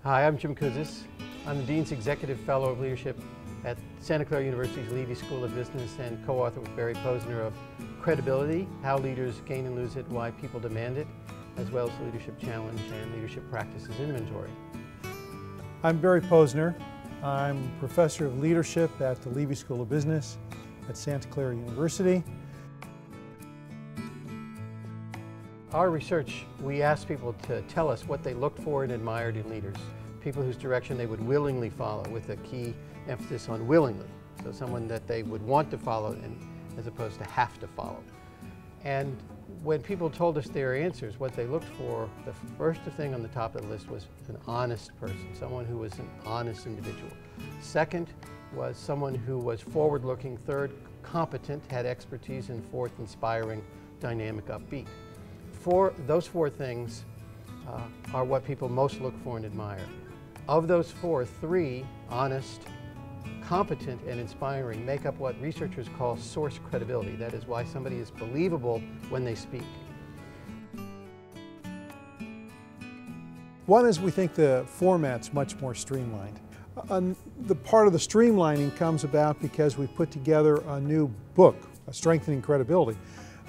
Hi, I'm Jim Kouzes. I'm the Dean's Executive Fellow of Leadership at Santa Clara University's Levy School of Business and co-author with Barry Posner of Credibility, How Leaders Gain and Lose It, Why People Demand It, as well as the Leadership Challenge and Leadership Practices Inventory. I'm Barry Posner. I'm Professor of Leadership at the Levy School of Business at Santa Clara University. Our research, we asked people to tell us what they looked for and admired in leaders, people whose direction they would willingly follow, with a key emphasis on willingly, so someone that they would want to follow and, as opposed to have to follow. And when people told us their answers, what they looked for, the first thing on the top of the list was an honest person, someone who was an honest individual. Second was someone who was forward-looking. Third, competent, had expertise. And fourth, inspiring, dynamic, upbeat. Those four things are what people most look for and admire. Of those four, three, honest, competent, and inspiring, make up what researchers call source credibility. That is why somebody is believable when they speak. One is we think the format's much more streamlined. The part of the streamlining comes about because we put together a new book, Strengthening Credibility,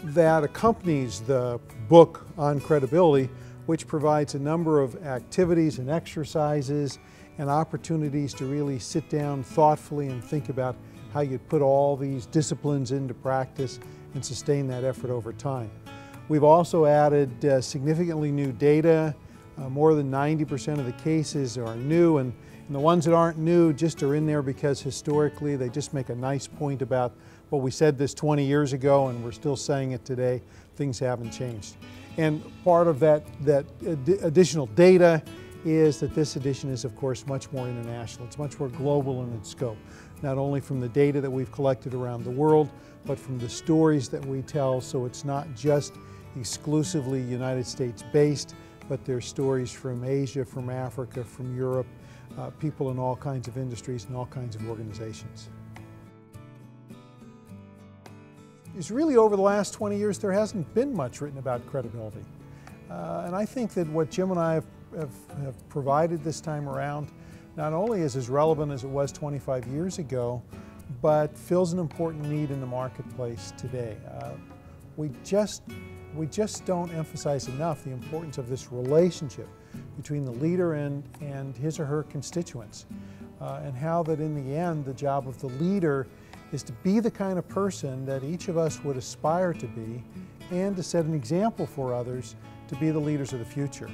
that accompanies the book on credibility, which provides a number of activities and exercises and opportunities to really sit down thoughtfully and think about how you put all these disciplines into practice and sustain that effort over time. We've also added significantly new data. More than 90% of the cases are new, and the ones that aren't new just are in there because historically they just make a nice point about, well, we said this 20 years ago and we're still saying it today. Things haven't changed. And part of that additional data is that this edition is, of course, much more international. It's much more global in its scope, not only from the data that we've collected around the world, but from the stories that we tell. So it's not just exclusively United States based, but there's stories from Asia, from Africa, from Europe, people in all kinds of industries and all kinds of organizations. It's really, over the last 20 years, there hasn't been much written about credibility. And I think that what Jim and I have provided this time around not only is as relevant as it was 25 years ago, but fills an important need in the marketplace today. We just don't emphasize enough the importance of this relationship between the leader and his or her constituents, and how that in the end the job of the leader is to be the kind of person that each of us would aspire to be, and to set an example for others to be the leaders of the future.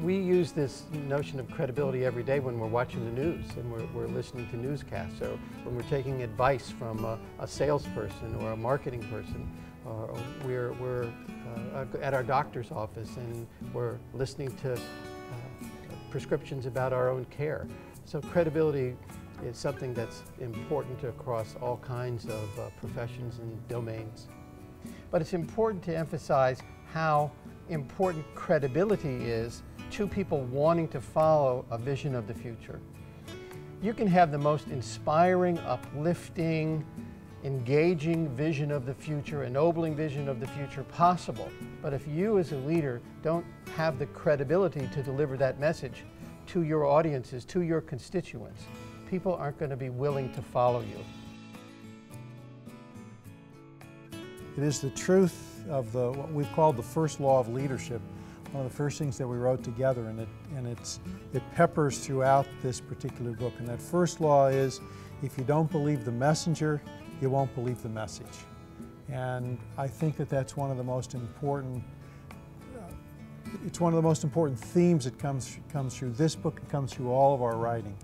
We use this notion of credibility every day when we're watching the news and we're listening to newscasts, or when we're taking advice from a salesperson or a marketing person, or we're at our doctor's office and we're listening to prescriptions about our own care. So credibility is something that's important across all kinds of professions and domains. But it's important to emphasize how important credibility is to people wanting to follow a vision of the future. You can have the most inspiring, uplifting, engaging vision of the future, ennobling vision of the future possible, but if you as a leader don't have the credibility to deliver that message to your audiences, to your constituents, people aren't going to be willing to follow you. It is the truth of what we've called the first law of leadership, one of the first things that we wrote together, and it peppers throughout this particular book. And that first law is, if you don't believe the messenger, you won't believe the message. And I think that that's one of the most important, it's one of the most important themes that comes through this book and comes through all of our writing.